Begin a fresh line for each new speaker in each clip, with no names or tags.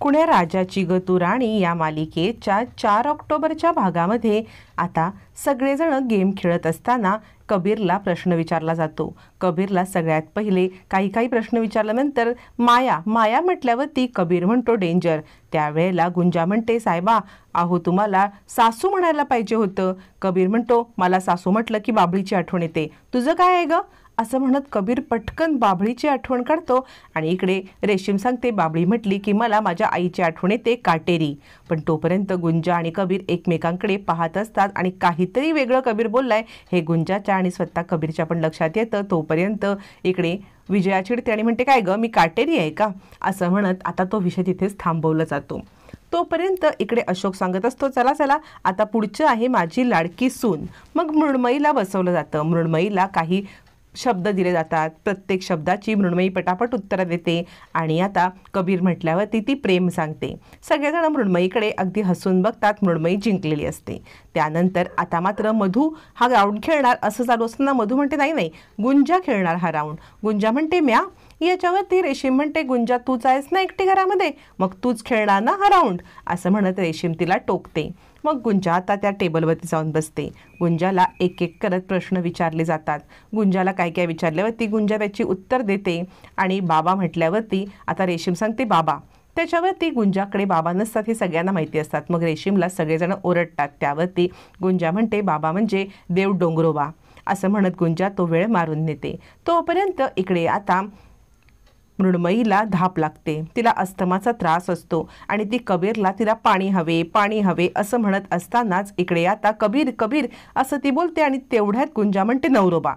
कुण्या राजाची ग तू राणी या मालिकेच्या 4 ऑक्टोबरच्या भागामध्ये आता सगळेजण गेम खेळत असताना कबीरला प्रश्न विचारला जातो। कबीरला सगळ्यात पहिले काही प्रश्न विचारल्यानंतर माया माया म्हटल्यावरती कबीर म्हणतो डेंजर। त्यावेळेला गुंजा म्हणते साहेबा अहो तुम्हाला सासू म्हणायला पाहिजे होतं। कबीर म्हणतो मला सासू म्हटलं की बाबळीची आठवण येते, तुझं काय आहे ग असं म्हणत कबीर पटकन बाबळीची आठवण काढतो आणि इकडे रेशीम सांगते बाबळी म्हटली की मला माझ्या आईची आठवण येते काटेरी। पण तोपर्यंत गुंजा आणि कबीर एकमेकांकडे पाहत असतात आणि काहीतरी वेगळं कबीर बोललाय हे गुंजाच्या आणि स्वतः कबीरच्या पण लक्षात येतं। तोपर्यंत इकडे विजया चिडते आणि म्हणते काय ग मी काटेरी आहे का असं म्हणत आता तो विषय तिथेच थांबवला जातो। तोपर्यंत इकडे अशोक सांगत असतो चला चला आता पुढचं आहे माझी लाडकी सून। मग मृण्मयीला बसवलं जातं। मृण्मयीला काही शब्द दिले जातात, प्रत्येक शब्दाची मृण्मयी पटापट उत्तरं देते आणि आता कबीर म्हटल्यावरती ती प्रेम सांगते। सगळेजण मृण्मयीकडे अगदी हसून बघतात, मृण्मयी जिंकलेली असते। त्यानंतर आता मात्र मधू हा राऊंड खेळणार असं चालू असताना मधू म्हणते नाही नाही गुंजा खेळणार हा राऊंड। गुंजा म्हणते म्या याच्यावरती रेशीम म्हणते गुंजा तूच आहेस ना एकटी घरामध्ये मग तूच खेळणार ना हा राऊंड असं म्हणत रेशीम तिला टोकते। मग गुंजा आता त्या टेबलवरती जाऊन बसते। गुंजाला एक एक करत प्रश्न विचारले जातात। गुंजाला काय काय विचारल्यावरती गुंजा त्याची उत्तर देते आणि बाबा म्हटल्यावरती आता रेशीम सांगते बाबा। त्याच्यावरती गुंजाकडे बाबा नसतात हे सगळ्यांना माहिती असतात। मग रेशीमला सगळेजण ओरडतात। त्यावरती गुंजा म्हणते बाबा म्हणजे देव डोंगरोबा असं म्हणत गुंजा तो वेळ मारून नेते। तोपर्यंत इकडे आता मृण्मयीला धाप लागते, तिला अस्थमाचा त्रास असतो आणि ती कबीरला तिला पाणी हवे असं म्हणत असतानाच इकडे आता कबीर कबीर असं ती बोलते आणि तेवढ्यात गुंजा म्हणते नवरोबा।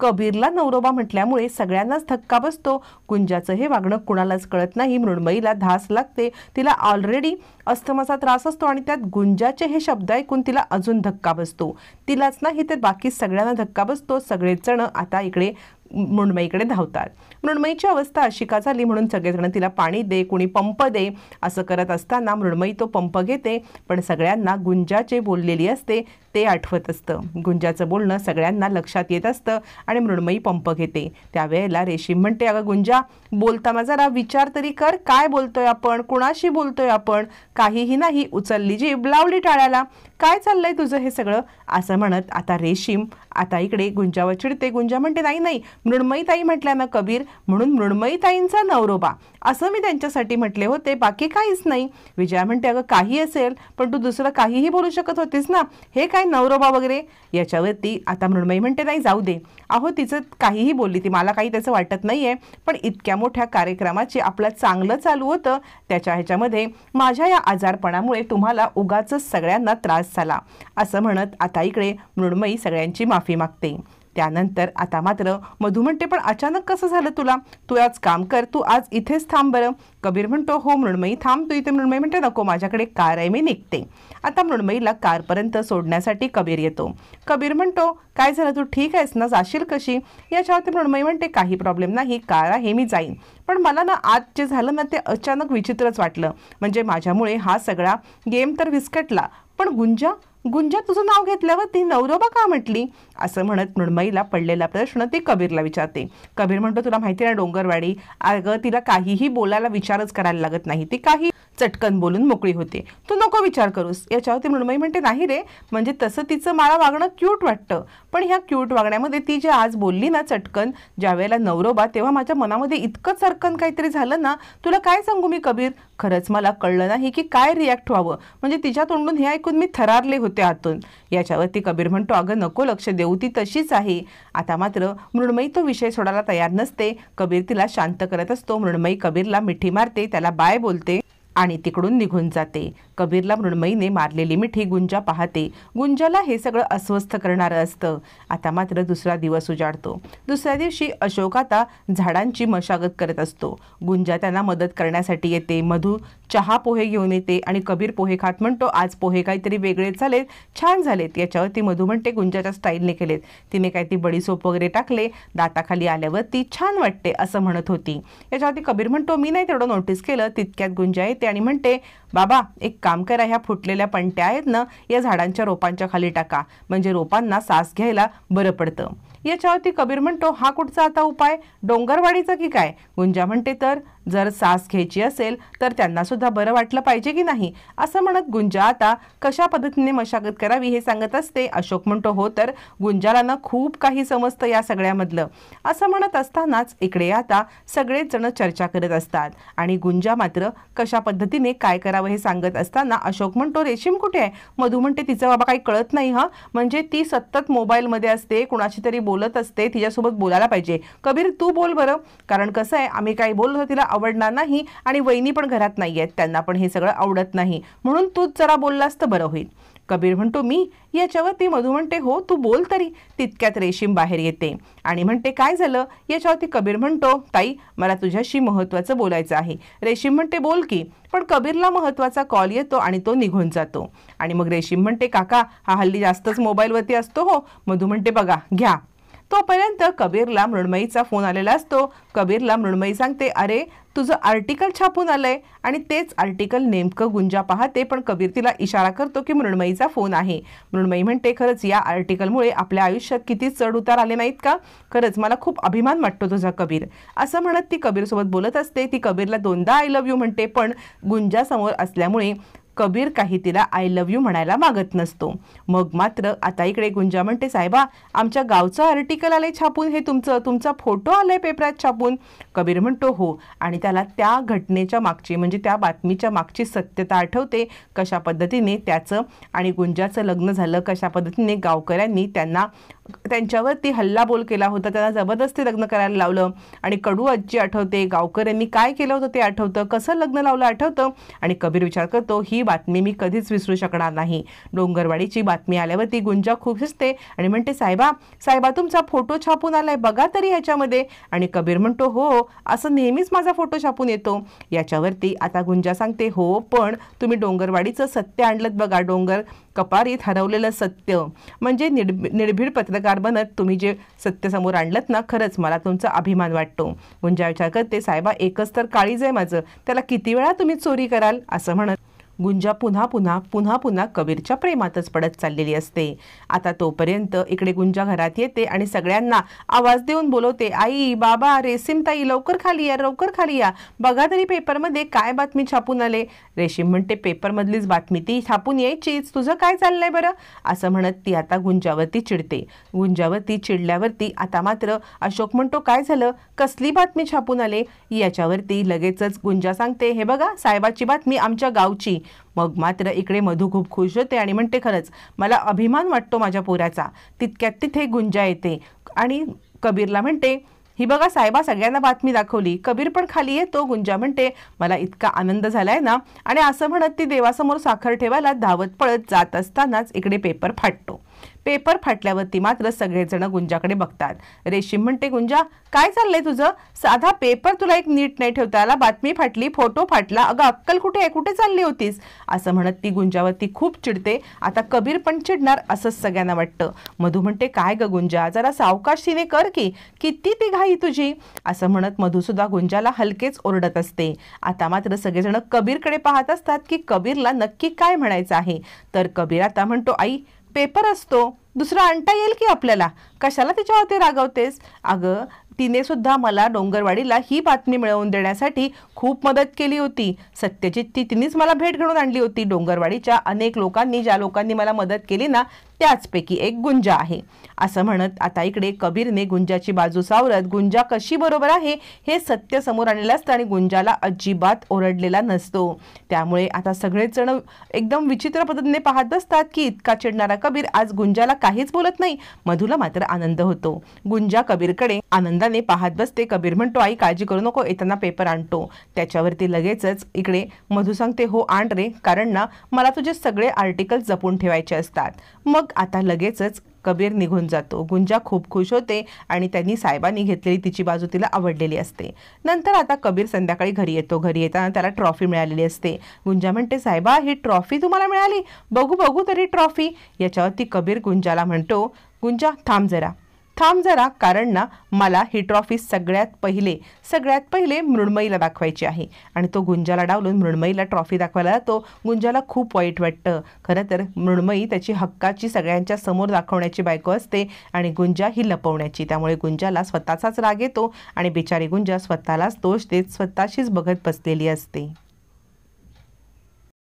कबीरला नवरोबा म्हटल्यामुळे सगळ्यांनाच धक्का बसतो। गुंजाचं हे वागणं कुणालाच कळत नाही। मृण्मयीला धास लागते, तिला ऑलरेडी अस्थमाचा त्रास असतो आणि त्यात गुंजाचे हे शब्द ऐकून तिला अजून धक्का बसतो। तिलाच नाही तर बाकी सगळ्यांना धक्का बसतो। सगळेच जण आता इकडे मृण्मयीकडे धावतात। मृण्मयीची अवस्था अशी का झाली म्हणून सगळेजण तिला पाणी दे कुणी पंप दे असं करत असताना मृण्मयी तो पंप घेते पण सगळ्यांना गुंजाचे बोललेली असते ते आठवत असतं। गुंजाचं बोलणं सगळ्यांना लक्षात येत असतं आणि मृण्मयी पंप घेते। त्यावेळेला रेशीम म्हणते अगं गुंजा बोलताना जरा विचार तरी कर, काय बोलतोय आपण, कुणाशी बोलतोय आपण, काहीही नाही उचलली जीभ लावली टाळ्याला, काय चाललंय तुझं हे सगळं असं म्हणत आता रेशीम आता इकडे गुंजावर चिडते। गुंजा म्हणते नाही नाही मृण्मयीताई म्हटल्या ना कबीर म्हणून मृण्मयीताईंचा नवरोबा असं मी त्यांच्यासाठी म्हटले होते, बाकी काहीच नाही। विजया म्हणते अगं काही असेल पण तू दुसरं काहीही बोलू शकत होतीस ना, हे काय नवरोबा वगैरे याच्यावरती आता मृण्मयी म्हणते नाही जाऊ दे अहो तिचं काहीही बोलली ती मला काही त्याचं वाटत नाहीये पण इतक्या मोठ्या कार्यक्रमाचे आपलं चांगलं चालू होतं त्याच्या ह्याच्यामध्ये माझ्या या आजारपणामुळे तुम्हाला उगाचच सगळ्यांना त्रास झाला असं म्हणत आता इकडे मृण्मयी सगळ्यांची माफी मागते। त्यानंतर आता मात्र मधू म्हणते पण अचानक कसं झालं तुला, तू आज काम कर, तू आज इथेच थांब बरं। कबीर म्हणतो हो मृण्मयी थांब तू इथे। मृण्मयी म्हणते नको माझ्याकडे कार आहे मी निघते। आता मृण्मयीला कारपर्यंत सोडण्यासाठी कबीर येतो। कबीर म्हणतो काय झालं तू ठीक आहेस ना, जाशील कशी याच्यावरती मृण्मयी म्हणते काही प्रॉब्लेम नाही, कार आहे मी जाईन पण मला ना आज जे झालं ना ते अचानक विचित्रच वाटलं, म्हणजे माझ्यामुळे हा सगळा गेम तर विस्कटला पण गुंजा गुंजा तुझं नाव घेतल्यावर ती नवरोबा का म्हटली असं म्हणत मृण्मयीला पडलेला प्रश्न ती कबीरला विचारते। कबीर म्हणतो तुला माहिती ना डोंगरवाडी अगं तिला काहीही बोलायला विचारच करायला लागत नाही, ती काही चटकन बोलून मोकळी होते, तू नको विचार करूस। याच्यावरती मृण्मयी म्हणते नाही रे म्हणजे तसं तिचं मला वागणं क्यूट वाटतं पण ह्या क्यूट वागण्यामध्ये ती जे आज बोलली ना चटकन ज्या वेळेला नवरोबा तेव्हा माझ्या मनामध्ये इतकं चरकन काहीतरी झालं ना, तुला काय सांगू मी कबीर, खरंच मला कळलं नाही की काय रिॲक्ट व्हावं, म्हणजे तिच्या तोंडून हे ऐकून मी थरारले होते आतून। याच्यावरती कबीर म्हणतो अगं नको लक्ष देऊ ती तशीच आहे। आता मात्र मृण्मयी तो विषय सोडायला तयार नसते। कबीर तिला शांत करत असतो। मृण्मयी कबीरला मिठी मारते, त्याला बाय बोलते आणि तिकडून निघून जाते। कबीरला मृण्मयीने मारलेली मिठी गुंजा पाहते। गुंजाला हे सगळं अस्वस्थ करणारं असतं। आता मात्र दुसरा दिवस उजाडतो। दुसऱ्या दिवशी अशोक आता झाडांची मशागत करत असतो। गुंजा त्यांना मदत करण्यासाठी येते। मधू चहा पोहे घेऊन येते आणि कबीर पोहे खात म्हणतो आज पोहे काहीतरी वेगळेच झालेत, छान झालेत। याच्यावरती मधू म्हणते गुंजाच्या स्टाईलने केलेत, तिने काही ती बडीसोप वगैरे टाकले, दाताखाली आल्यावरती छान वाटते असं म्हणत होती। याच्यावरती कबीर म्हणतो मी नाही तेवढं नोटीस केलं। तितक्यात गुंजा येते आणि म्हणते बाबा एक काम करा, ह्या फुटलेल्या पंट्या आहेत ना या झाडांच्या रोपांच्या खाली टाका म्हणजे रोपांना सास घ्यायला बरं पडतं। याच्यावरती कबीर म्हणतो हा कुठचा आता उपाय, डोंगरवाडीचा की काय? गुंजा म्हणते तर जर सास घ्यायची असेल तर त्यांना सुद्धा बरं वाटलं पाहिजे की नाही, असं म्हणत गुंजा आता कशा पद्धतीने मशागत करावी हे सांगत असते. अशोक म्हणतो हो तर गुंजाला ना खूप काही समजतं या सगळ्यामधलं, असं म्हणत असतानाच इकडे आता सगळेच जण चर्चा करत असतात आणि गुंजा मात्र कशा पद्धतीने काय करावं हे सांगत असताना अशोक म्हणतो रेशीम कुठे आहे? मधू म्हणते तिचं बाबा काही कळत नाही हा, म्हणजे ती सतत मोबाईलमध्ये असते, कुणाशी तरी बोलत असते, तिच्यासोबत बोलायला पाहिजे. कबीर तू बोल बरं, कारण कसं आहे आम्ही काही बोललो तिला आवडणार नाही आणि वहिनी पण घरात नाही आहेत, त्यांना पण हे सगळं आवडत नाही, म्हणून तूच जरा बोललास तर बरं होईल. कबीर म्हणतो मी? याच्यावरती मधू म्हणते हो तू बोल तरी. तितक्यात रेशीम बाहेर येते आणि म्हणते काय झालं? याच्यावरती कबीर म्हणतो ताई मला तुझ्याशी महत्त्वाचं बोलायचं आहे. रेशीम म्हणते बोल की. पण कबीरला महत्त्वाचा कॉल येतो आणि तो निघून जातो आणि मग रेशीम म्हणते काका हा हल्ली जास्तच मोबाईलवरती असतो हो. मधू म्हणते बघा घ्या. तोपर्यंत कबीरला मृण्मयीचा फोन आलेला असतो. कबीरला मृण्मयी सांगते अरे तुझं आर्टिकल छापून आलंय, आणि तेच आर्टिकल नेमकं गुंजा पाहते, पण कबीर तिला इशारा करतो की मृण्मयीचा फोन आहे. मृण्मयी म्हणते खरंच या आर्टिकलमुळे आपल्या आयुष्यात किती चढ उतार आले नाहीत का? खरंच मला खूप अभिमान वाटतो तुझा कबीर, असं म्हणत ती कबीरसोबत बोलत असते. ती कबीरला दोनदा आय लव्ह यू म्हणते, पण गुंजा समोर असल्यामुळे कबीर काही तिला आय लव्ह यू म्हणायला मागत नसतो. मग मात्र आता इकडे गुंजा म्हणते साहेबा आमच्या गावचं आर्टिकल आलंय छापून, हे तुमचा फोटो आलाय पेपरात छापून. कबीर म्हणतो हो, आणि त्याला त्या घटनेच्या मागची म्हणजे त्या बातमीच्या मागची सत्यता आठवते, कशा पद्धतीने त्याचं आणि गुंजाचं लग्न झालं, कशा पद्धतीने गावकऱ्यांनी त्यांच्यावरती हल्लाबोल केला होता, त्यांना जबरदस्ती लग्न करायला लावलं, आणि कडू आजी आठवते, गावकऱ्यांनी काय केलं होतं ते आठवतं, कसं लग्न लावलं आठवतं. आणि कबीर विचार करतो ही बातमी मी कधीच विसरू शकणार नाही. डोंगरवाडीची बातमी आल्यावरती गुंजा खूप हसते आणि म्हणते साहेबा तुमचा फोटो छापून आलाय बघा तरी ह्याच्यामध्ये. आणि कबीर म्हणतो हो असं नेहमीच माझा फोटो छापून येतो. याच्यावरती आता गुंजा सांगते हो पण तुम्ही डोंगरवाडीचं सत्य आणलं बघा, डोंगर कपारीत हरवलेलं सत्य, म्हणजे निर्भीड पत्रकार बनत तुम्ही जे सत्य समोर आणलं ना, खरंच मला तुमचा अभिमान वाटतो. गुंजा विचार करते साहेबा एकच तर काळीज आहे माझं, त्याला किती वेळा तुम्ही चोरी कराल, असं म्हणत गुंजा पुन्हा पुन्हा कबीरच्या प्रेमातच पडत चाललेली असते. आता तोपर्यंत इकडे गुंजा घरात येते आणि सगळ्यांना आवाज देऊन बोलवते आई बाबा रेशीम ताई लवकर खाली या, लवकर खाली या, बघा तरी पेपरमध्ये काय बातमी छापून आले. रेशीम म्हणते पेपरमधलीच बातमी ती छापून यायचीच, तुझं काय चाललंय बरं, असं म्हणत ती आता गुंजावरती चिडते. गुंजावरती चिडल्यावरती आता मात्र अशोक म्हणतो काय झालं, कसली बातमी छापून आले. याच्यावरती लगेचच गुंजा सांगते हे बघा साहेबाची बातमी आमच्या गावची. मग मात्र इकडे मधू खूप खुश होते आणि म्हणते खरंच मला अभिमान वाटतो माझ्या पोराचा. तितक्यात तिथे गुंजा येते आणि कबीरला म्हणते ही बघा साहेबा सगळ्यांना बातमी दाखवली. कबीर पण खाली येतो. गुंजा म्हणते मला इतका आनंद झालाय ना, आणि असं म्हणत ती देवासमोर साखर ठेवायला धावत पळत जात असतानाच इकडे पेपर फाटतो. पेपर फाटल्यावरती मात्र सगळेजण गुंजाकडे बघतात. रेशीम म्हणते गुंजा काय चाललंय तुझं, साधा पेपर तुला एक नीट नाही ठेवता आला, बातमी फाटली, फोटो फाटला, अगं अक्कल कुठे आहे, कुठे चालली होतीस, असं म्हणत ती गुंजावरती खूप चिडते. आता कबीर पण चिडणार असंच सगळ्यांना वाटतं. मधू म्हणते काय ग गुंजा जरा सावकाशीने कर की, किती ती घाई तुझी, असं म्हणत मधू सुद्धा गुंजाला हलकेच ओरडत असते. आता मात्र सगळेजण कबीरकडे पाहत असतात की कबीरला नक्की काय म्हणायचं आहे. तर कबीर आता म्हणतो आई पेपर असतो दुसरा आणता येईल की आपल्याला, कशाला तिच्यावरती रागवतेस, अगं तिने सुद्धा मला डोंगरवाडीला ही बातमी मिळवून देण्यासाठी खूप मदत केली होती. सत्यजित तिनेच मला भेट घडवून आणली होती. डोंगरवाडीच्या अनेक लोकांनी ज्या लोकांनी मला मदत केली ना त्याचपैकी एक गुंजा आहे, असं म्हणत आता इकडे कबीरने गुंजाची बाजू सावरत गुंजा कशी बरोबर आहे हे सत्य समोर आणलेलं असतं आणि गुंजाला अजिबात ओरडलेला नसतो. त्यामुळे आता सगळेच जण एकदम विचित्र पद्धतीने पाहत असतात की इतका चिडणारा कबीर आज गुंजाला काहीच बोलत नाही. मधूला मात्र आनंद होतो. गुंजा कबीरकडे आनंदाने पाहत बसते. कबीर म्हणतो आई काळजी करू नको, येताना पेपर आणतो. त्याच्यावरती लगेचच इकडे मधू सांगते हो आण रे, कारण ना मला तुझे सगळे आर्टिकल जपून ठेवायचे असतात. मग आता लगेचच कबीर निघून जातो. गुंजा खूप खुश होते आणि त्यांनी साहेबांनी घेतलेली तिची बाजू तिला आवडलेली असते. नंतर आता कबीर संध्याकाळी घरी येतो. घरी येताना त्याला ट्रॉफी मिळालेली असते. गुंजा म्हणते साहेबा ही ट्रॉफी तुम्हाला मिळाली, बघू बघू तरी ट्रॉफी. याच्यावरती कबीर गुंजाला म्हणतो गुंजा थांब जरा, थांब जरा, कारण ना मला ही ट्रॉफी सगळ्यात पहिले मृण्मयीला दाखवायची आहे. आणि तो गुंजाला डावलून मृण्मयीला ट्रॉफी दाखवायला जातो. गुंजाला खूप वाईट वाटतं. खरं तर मृण्मयी त्याची हक्काची सगळ्यांच्या समोर दाखवण्याची बायको असते आणि गुंजा ही लपवण्याची. त्यामुळे गुंजाला स्वतःचाच राग येतो आणि बिचारी गुंजा स्वतःलाच दोष देत स्वतःशीच बघत बसलेली असते.